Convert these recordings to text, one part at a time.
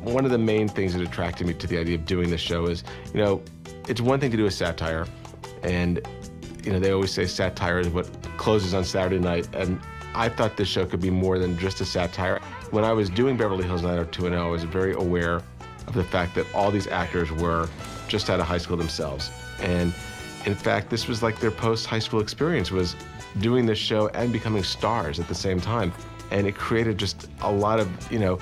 One of the main things that attracted me to the idea of doing this show is, you know, it's one thing to do a satire, and, you know, they always say satire is what closes on Saturday night, and I thought this show could be more than just a satire. When I was doing Beverly Hills 90210, I was very aware of the fact that all these actors were just out of high school themselves. And in fact, this was like their post-high school experience, was doing this show and becoming stars at the same time. And it created just a lot of, you know,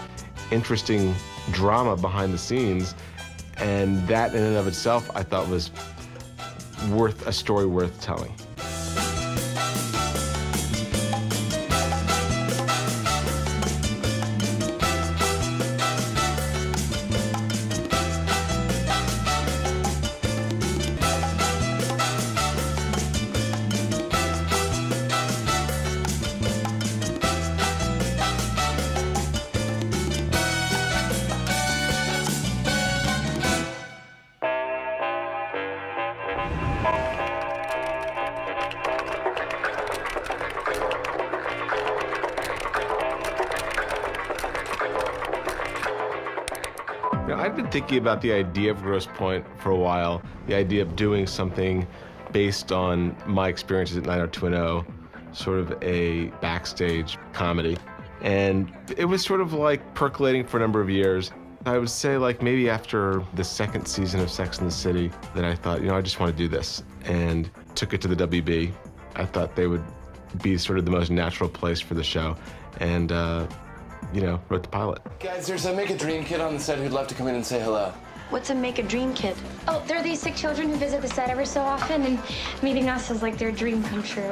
interesting drama behind the scenes. And that in and of itself, I thought was a story worth telling. You know, I've been thinking about the idea of Grosse Pointe for a while, the idea of doing something based on my experiences at 90210, sort of a backstage comedy. And it was sort of like percolating for a number of years. I would say like maybe after the second season of Sex and the City that I thought, you know, I just want to do this, and took it to the WB. I thought they would be sort of the most natural place for the show, and you know, wrote the pilot. Guys, there's a Make a Dream kid on the set who'd love to come in and say hello. What's a Make a Dream kid? Oh, they're these sick children who visit the set every so often, and meeting us is like their dream come true.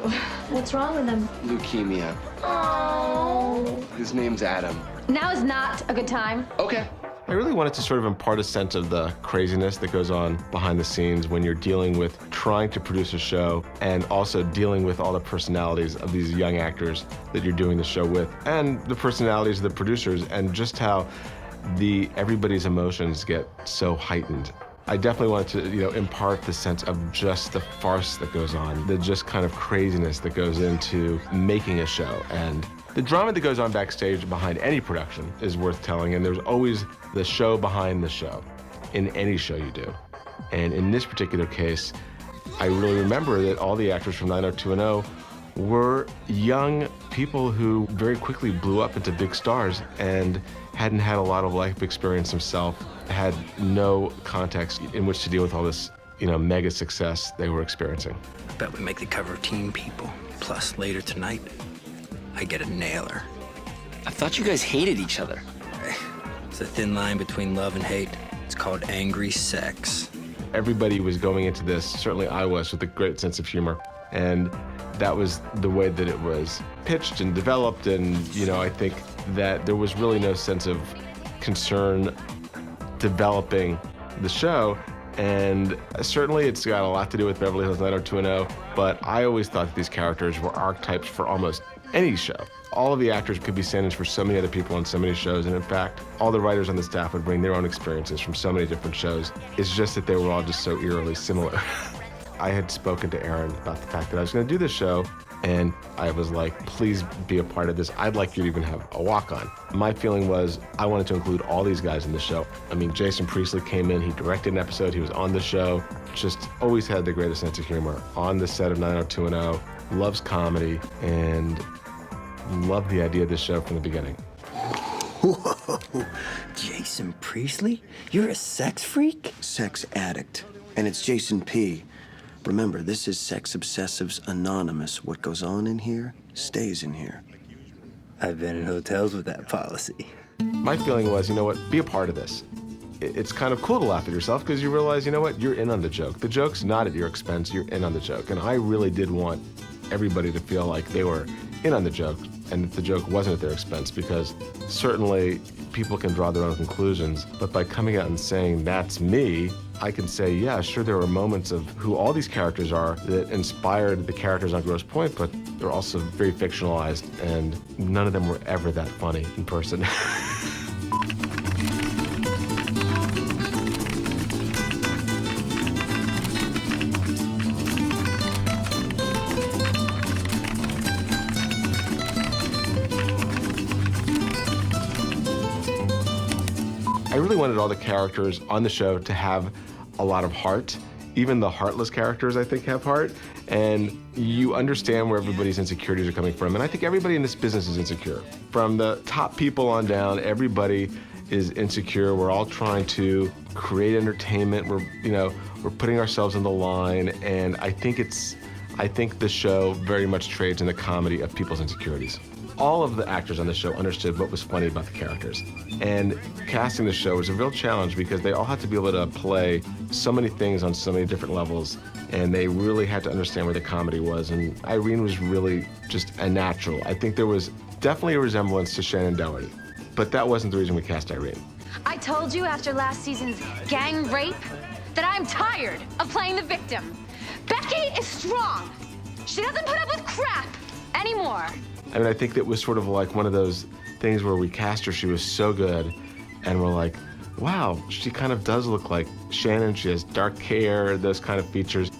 What's wrong with them? Leukemia. Oh. His name's Adam. Now is not a good time. Okay. I really wanted to sort of impart a sense of the craziness that goes on behind the scenes when you're dealing with trying to produce a show and also dealing with all the personalities of these young actors that you're doing the show with, and the personalities of the producers, and just how everybody's emotions get so heightened. I definitely wanted to, you know, impart the sense of just the farce that goes on, the just kind of craziness that goes into making a show. And the drama that goes on backstage behind any production is worth telling, and there's always the show behind the show in any show you do. And in this particular case, I really remember that all the actors from 90210 were young people who very quickly blew up into big stars and hadn't had a lot of life experience themselves, had no context in which to deal with all this, you know, mega success they were experiencing. I bet we make the cover of Teen People. Plus, later tonight, I get a nailer. I thought you guys hated each other. It's a thin line between love and hate. It's called angry sex. Everybody was going into this, certainly I was, with a great sense of humor. And that was the way that it was pitched and developed. And, you know, I think that there was really no sense of concern developing the show. And certainly it's got a lot to do with Beverly Hills 90210, but I always thought that these characters were archetypes for almost any show. All of the actors could be stand-ins for so many other people on so many shows, and in fact, all the writers on the staff would bring their own experiences from so many different shows. It's just that they were all just so eerily similar. I had spoken to Aaron about the fact that I was going to do this show, and I was like, please be a part of this. I'd like you to even have a walk-on. My feeling was I wanted to include all these guys in the show. I mean, Jason Priestley came in, he directed an episode, he was on the show, just always had the greatest sense of humor. On the set of 90210, loves comedy, and loved the idea of this show from the beginning. Whoa, Jason Priestley? You're a sex freak? Sex addict. And it's Jason P. Remember, this is Sex Obsessives Anonymous. What goes on in here stays in here. I've been in hotels with that policy. My feeling was, you know what, be a part of this. It's kind of cool to laugh at yourself because you realize, you know what, you're in on the joke. The joke's not at your expense, you're in on the joke. And I really did want everybody to feel like they were in on the joke and that the joke wasn't at their expense, because certainly people can draw their own conclusions, but by coming out and saying, that's me, I can say, yeah, sure, there were moments of who all these characters are that inspired the characters on Grosse Pointe, but they're also very fictionalized, and none of them were ever that funny in person. I really wanted all the characters on the show to have a lot of heart. Even the heartless characters, I think, have heart. And you understand where everybody's insecurities are coming from. And I think everybody in this business is insecure. From the top people on down, everybody is insecure. We're all trying to create entertainment. We're putting ourselves on the line. And I think the show very much trades in the comedy of people's insecurities. All of the actors on the show understood what was funny about the characters. And casting the show was a real challenge because they all had to be able to play so many things on so many different levels, and they really had to understand where the comedy was. And Irene was really just a natural. I think there was definitely a resemblance to Shannon Doherty, but that wasn't the reason we cast Irene. I told you after last season's gang rape that I'm tired of playing the victim. Becky is strong. She doesn't put up with crap anymore. I mean, I think that was sort of like one of those things where we cast her, she was so good, and we're like, wow, she kind of does look like Shannon. She has dark hair, those kind of features.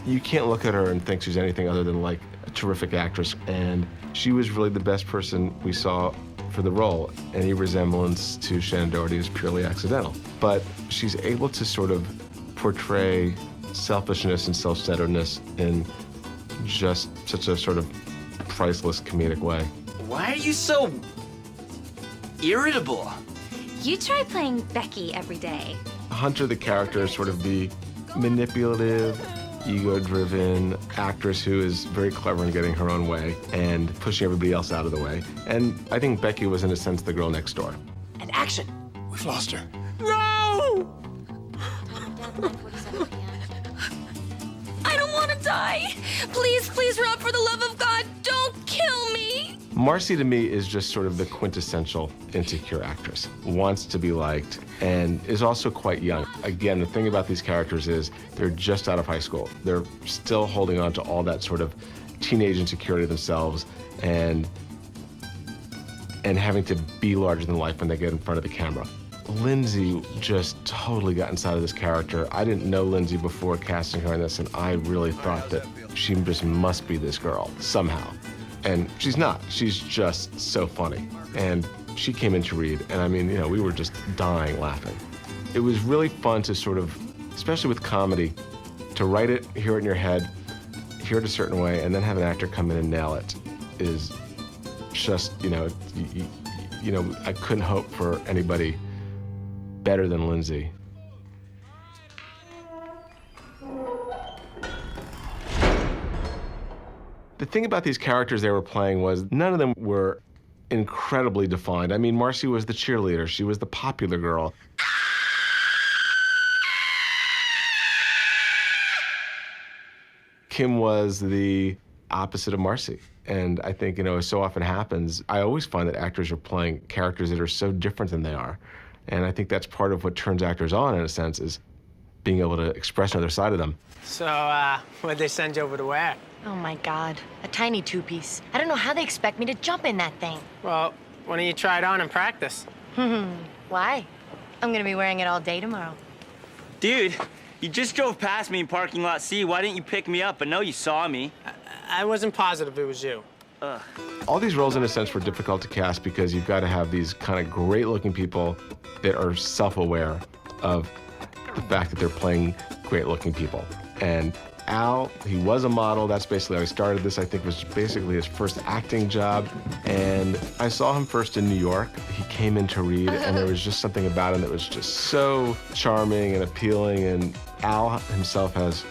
You can't look at her and think she's anything other than like a terrific actress. And she was really the best person we saw for the role. Any resemblance to Shannon Doherty is purely accidental. But she's able to sort of portray selfishness and self-centeredness in just such a sort of priceless comedic way. Why are you so irritable? You try playing Becky every day. Hunter, the character, is sort of the manipulative, ego-driven actress who is very clever in getting her own way and pushing everybody else out of the way. And I think Becky was, in a sense, the girl next door. And action. We've lost her. No! I don't want to die. Please, please, Rob, for the love of God, don't kill me. Marcy, to me, is just sort of the quintessential insecure actress. Wants to be liked and is also quite young. Again, the thing about these characters is they're just out of high school. They're still holding on to all that sort of teenage insecurity themselves and having to be larger than life when they get in front of the camera. Lindsay just totally got inside of this character. I didn't know Lindsay before casting her in this, and I really thought that she just must be this girl somehow. And she's not. She's just so funny. And she came in to read, and I mean, we were just dying laughing. It was really fun to sort of, especially with comedy, to write it, hear it in your head, hear it a certain way, and then have an actor come in and nail it is just, I couldn't hope for anybody better than Lindsay. The thing about these characters they were playing was none of them were incredibly defined. I mean, Marcy was the cheerleader. She was the popular girl. Kim was the opposite of Marcy. And I think, as so often happens, I always find that actors are playing characters that are so different than they are. And I think that's part of what turns actors on, in a sense, is being able to express another side of them. So, what'd they send you over to wear? Oh, my God. A tiny two-piece. I don't know how they expect me to jump in that thing. Well, why don't you try it on and practice? Why? I'm gonna be wearing it all day tomorrow. Dude, you just drove past me in parking lot C. Why didn't you pick me up? I know you saw me. I wasn't positive it was you. All these roles, in a sense, were difficult to cast because you've got to have these kind of great-looking people that are self-aware of the fact that they're playing great-looking people. And Al, he was a model. That's basically how he started this. I think was basically his first acting job. And I saw him first in New York. He came in to read, and there was just something about him that was just so charming and appealing. And Al himself has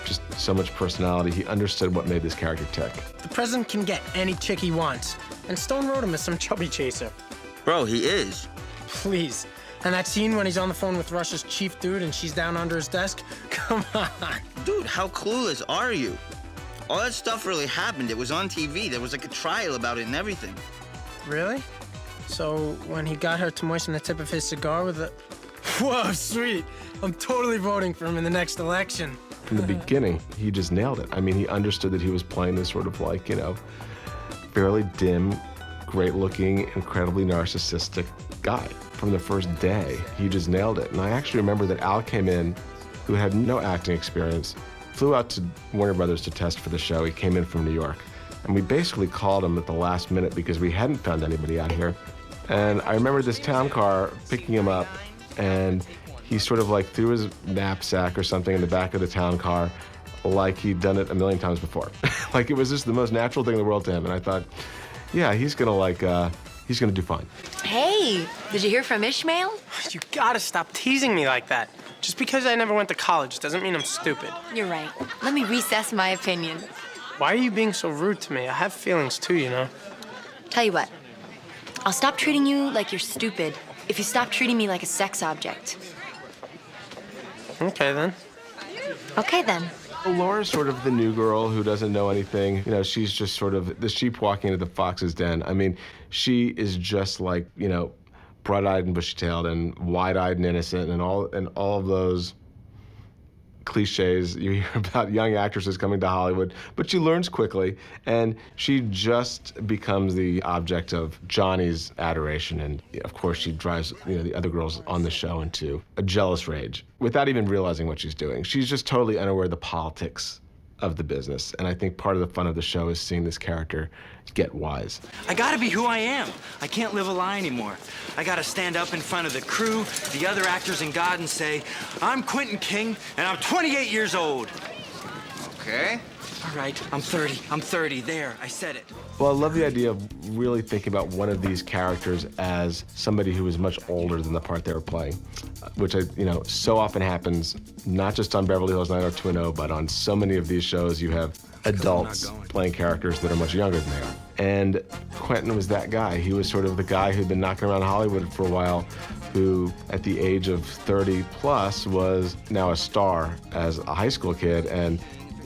just so much personality. He understood what made this character tick. The president can get any chick he wants, and Stone wrote him as some chubby chaser. Bro, he is. Please. And that scene when he's on the phone with Russia's chief dude and she's down under his desk? Come on. Dude, how clueless are you? All that stuff really happened. It was on TV. There was like a trial about it and everything. Really? So when he got her to moisten the tip of his cigar with a... Whoa, sweet. I'm totally voting for him in the next election. From the beginning, he just nailed it. I mean, he understood that he was playing this sort of like, fairly dim, great-looking, incredibly narcissistic guy. From the first day, he just nailed it. And I actually remember that Al came in, who had no acting experience, flew out to Warner Brothers to test for the show. He came in from New York. And we basically called him at the last minute because we hadn't found anybody out here. And I remember this town car picking him up and he sort of like threw his knapsack or something in the back of the town car like he'd done it a million times before. Like it was just the most natural thing in the world to him. And I thought, yeah, he's gonna do fine. Hey, did you hear from Ishmael? You gotta stop teasing me like that. Just because I never went to college doesn't mean I'm stupid. You're right. Let me recess my opinion. Why are you being so rude to me? I have feelings too, you know. Tell you what, I'll stop treating you like you're stupid if you stop treating me like a sex object. Okay, then. Okay, then. Laura's sort of the new girl who doesn't know anything. You know, she's just sort of the sheep walking into the fox's den. I mean, she is just like, you know, bright-eyed and bushy-tailed and wide-eyed and innocent and all of those cliches you hear about young actresses coming to Hollywood, but she learns quickly, and she just becomes the object of Johnny's adoration, and of course she drives, you know, the other girls on the show into a jealous rage without even realizing what she's doing. She's just totally unaware of the politics of the business, and I think part of the fun of the show is seeing this character get wise. I gotta be who I am. I can't live a lie anymore. I gotta stand up in front of the crew, the other actors, and God and say, I'm Quentin King, and I'm 28 years old. Okay. All right, I'm 30. There, I said it. Well, I love the idea of really thinking about one of these characters as somebody who is much older than the part they were playing, which, you know, so often happens, not just on Beverly Hills 90210, but on so many of these shows you have adults playing characters that are much younger than they are. And Quentin was that guy. He was sort of the guy who'd been knocking around Hollywood for a while, who at the age of 30 plus was now a star as a high school kid, and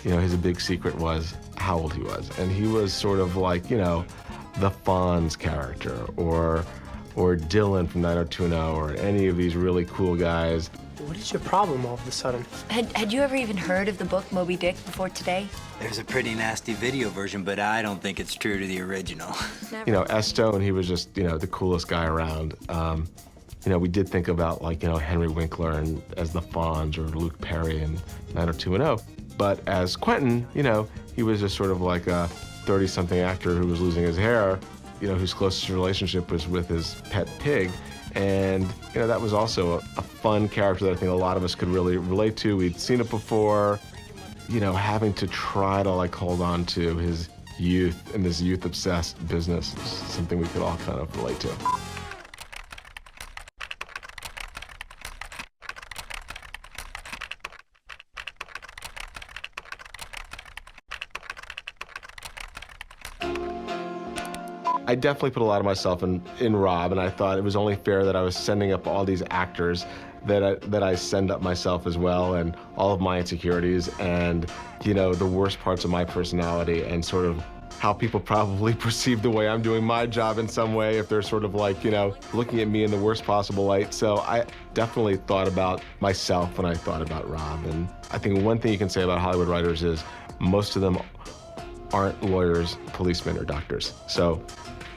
you know, his big secret was how old he was. And he was sort of like, you know, the Fonz character, or Dylan from 90210, or any of these really cool guys. What is your problem all of a sudden? Had you ever even heard of the book Moby Dick before today? There's a pretty nasty video version, but I don't think it's true to the original. You know, S. Stone, he was just, you know, the coolest guy around. You know, we did think about, like, you know, Henry Winkler and as the Fonz, or Luke Perry in 90210. But as Quentin, you know, he was just sort of like a 30-something actor who was losing his hair, you know, whose closest relationship was with his pet pig. And, you know, that was also a fun character that I think a lot of us could really relate to. We'd seen it before, you know, having to try to, like, hold on to his youth in this youth-obsessed business is something we could all kind of relate to. I definitely put a lot of myself in Rob, and I thought it was only fair that I was sending up all these actors that I send up myself as well, and all of my insecurities, and, you know, the worst parts of my personality, and sort of how people probably perceive the way I'm doing my job in some way, if they're sort of like, you know, looking at me in the worst possible light. So I definitely thought about myself when I thought about Rob. And I think one thing you can say about Hollywood writers is most of them aren't lawyers, policemen, or doctors. So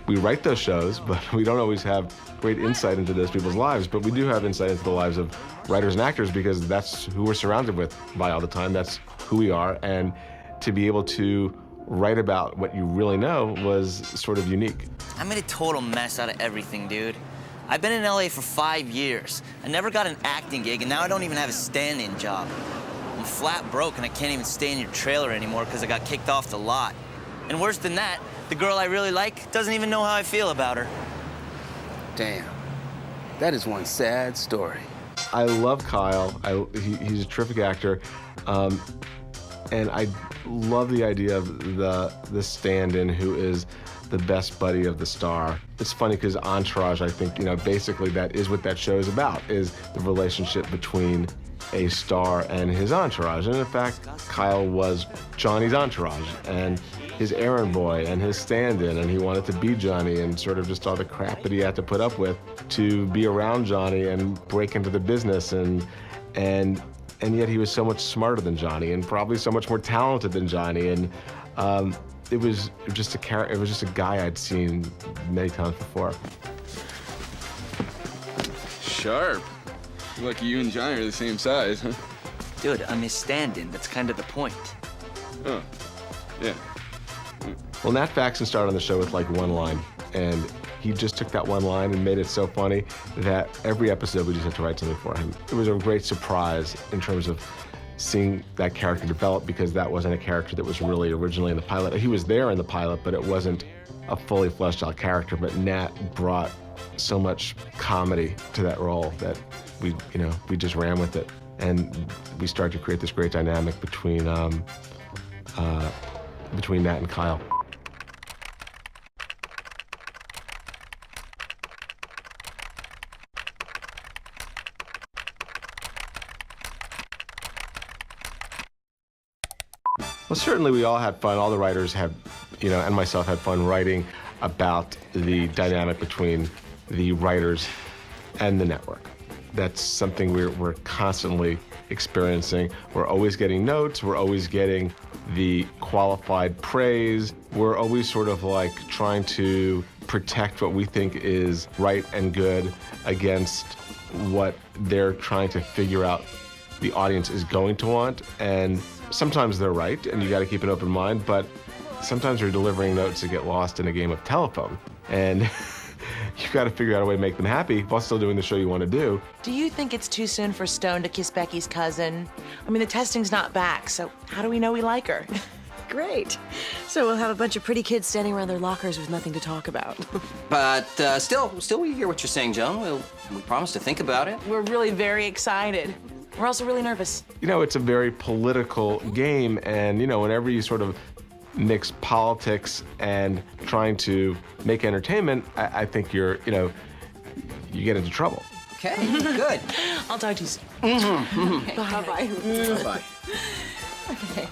we write those shows, but we don't always have great insight into those people's lives, but we do have insight into the lives of writers and actors, because that's who we're surrounded with by all the time. That's who we are, and to be able to write about what you really know was sort of unique. I made a total mess out of everything, dude. I've been in LA for 5 years. I never got an acting gig, and now I don't even have a stand-in job. I'm flat broke, and I can't even stay in your trailer anymore because I got kicked off the lot. And worse than that, the girl I really like doesn't even know how I feel about her. Damn. That is one sad story. I love Kyle. He's a terrific actor. And I love the idea of the stand-in who is the best buddy of the star. It's funny because Entourage, I think, you know, basically that is what that show is about, is the relationship between a star and his entourage. And in fact, Kyle was Johnny's entourage and his errand boy and his stand-in, and he wanted to be Johnny, and sort of just all the crap that he had to put up with to be around Johnny and break into the business, and yet he was so much smarter than Johnny and probably so much more talented than Johnny, and it was just a guy I'd seen many times before. Sharp. Lucky you and Johnny are the same size, huh? Dude, I'm his stand-in. That's kind of the point. Oh, yeah. Well, Nat Faxon started on the show with like one line, and he just took that one line and made it so funny that every episode we just had to write something for him. It was a great surprise in terms of seeing that character develop, because that wasn't a character that was really originally in the pilot. He was there in the pilot, but it wasn't a fully fleshed out character. But Nat brought so much comedy to that role that we just ran with it. And we started to create this great dynamic between Nat and Kyle. Well, certainly we all had fun. All the writers had, and myself had fun writing about the dynamic between the writers and the network. That's something we're constantly experiencing. We're always getting notes. We're always getting the qualified praise. We're always sort of like trying to protect what we think is right and good against what they're trying to figure out the audience is going to want. And sometimes they're right, and you got to keep an open mind, but sometimes you're delivering notes that get lost in a game of telephone. And you've got to figure out a way to make them happy while still doing the show you want to do. Do you think it's too soon for Stone to kiss Becky's cousin? I mean, the testing's not back, so how do we know we like her? Great. So we'll have a bunch of pretty kids standing around their lockers with nothing to talk about. But still, we hear what you're saying, Joan. We promise to think about it. We're really very excited. We're also really nervous. It's a very political game, and whenever you sort of mix politics and trying to make entertainment, I think you get into trouble. Okay, good. I'll talk to you soon. Okay, bye-bye. Bye-bye. Okay.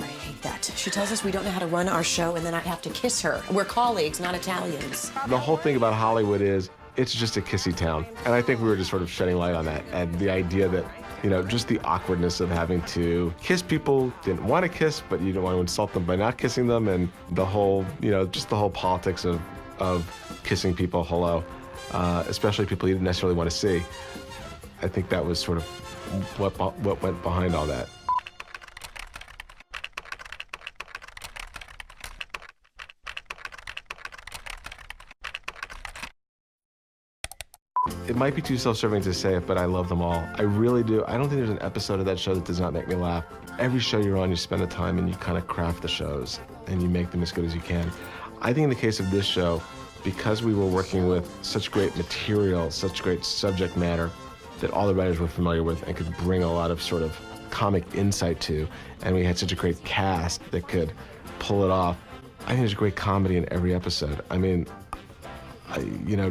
I hate that. She tells us we don't know how to run our show, and then I have to kiss her. We're colleagues, not Italians. The whole thing about Hollywood is it's just a kissy town. And I think we were just sort of shedding light on that, and the idea that, just the awkwardness of having to kiss people, didn't want to kiss, but you don't want to insult them by not kissing them, and the whole, just the whole politics of kissing people hello, especially people you didn't necessarily want to see. I think that was sort of what went behind all that. It might be too self-serving to say it, but I love them all. I really do. I don't think there's an episode of that show that does not make me laugh. Every show you're on, you spend the time and you kind of craft the shows and you make them as good as you can. I think in the case of this show, because we were working with such great material, such great subject matter that all the writers were familiar with and could bring a lot of sort of comic insight to, and we had such a great cast that could pull it off, I think there's a great comedy in every episode. I mean,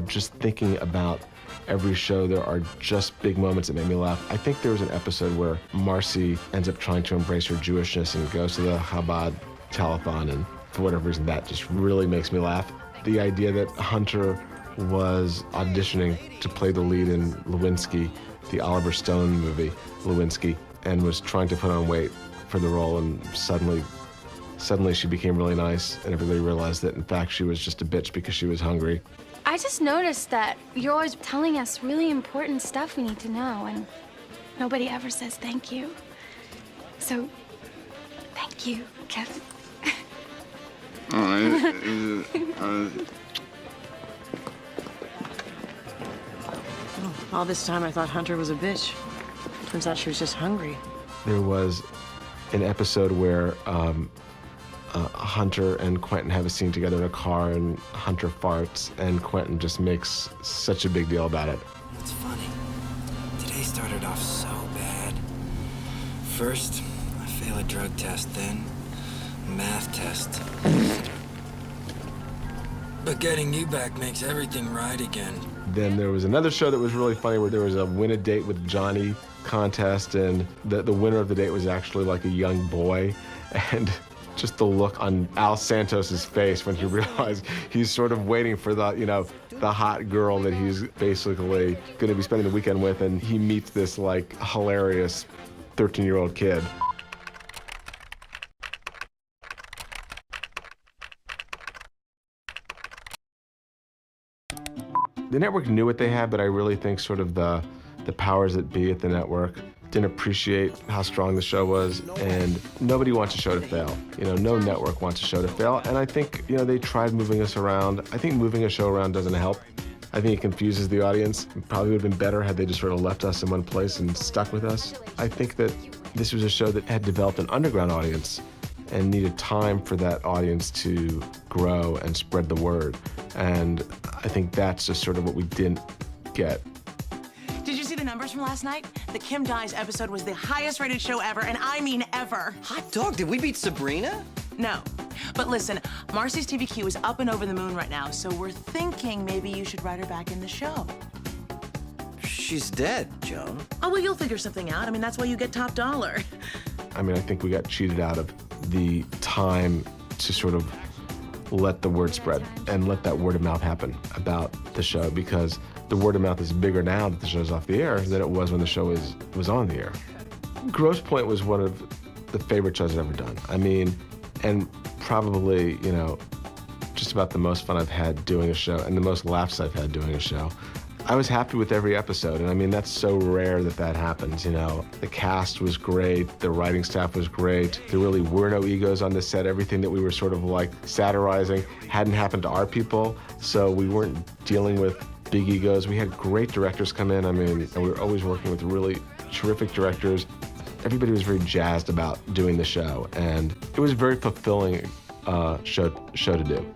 just thinking about every show, there are just big moments that made me laugh. I think there was an episode where Marcy ends up trying to embrace her Jewishness and goes to the Chabad telethon, and for whatever reason, that just really makes me laugh. The idea that Hunter was auditioning to play the lead in Lewinsky, the Oliver Stone movie, Lewinsky, and was trying to put on weight for the role, and suddenly she became really nice, and everybody realized that, in fact, she was just a bitch because she was hungry. I just noticed that you're always telling us really important stuff we need to know, and nobody ever says thank you. So, thank you, Kevin. All this time I thought Hunter was a bitch. Turns out she was just hungry. There was an episode where Hunter and Quentin have a scene together in a car, and Hunter farts, and Quentin just makes such a big deal about it. It's funny. Today started off so bad. First, I fail a drug test, then a math test. But getting you back makes everything right again. Then there was another show that was really funny where there was a win a date with Johnny contest, and the winner of the date was actually like a young boy, and just the look on Al Santos's face when he realized he's sort of waiting for the hot girl that he's basically going to be spending the weekend with, and he meets this like hilarious 13-year-old kid. The network knew what they had, but I really think sort of the powers that be at the network didn't appreciate how strong the show was, and nobody wants a show to fail. You know, no network wants a show to fail, and I think, you know, they tried moving us around. I think moving a show around doesn't help. I think it confuses the audience. It probably would have been better had they just sort of left us in one place and stuck with us. I think that this was a show that had developed an underground audience and needed time for that audience to grow and spread the word. And I think that's just sort of what we didn't get. Did you see the numbers from last night? The Kim Dies episode was the highest rated show ever, and I mean ever. Hot dog, did we beat Sabrina? No. But listen, Marcy's TVQ is up and over the moon right now, so we're thinking maybe you should write her back in the show. She's dead, Joan. Oh, well, you'll figure something out. I mean, that's why you get top dollar. I mean, I think we got cheated out of the time to sort of let the word spread and let that word of mouth happen about the show, because the word of mouth is bigger now that the show's off the air than it was when the show was on the air. Grosse Pointe was one of the favorite shows I've ever done. I mean, and probably, you know, just about the most fun I've had doing a show and the most laughs I've had doing a show. I was happy with every episode, and I mean, that's so rare that that happens, you know. The cast was great, the writing staff was great, there really were no egos on the set. Everything that we were sort of like satirizing hadn't happened to our people, so we weren't dealing with big egos. We had great directors come in, I mean, and we were always working with really terrific directors. Everybody was very jazzed about doing the show, and it was a very fulfilling show to do.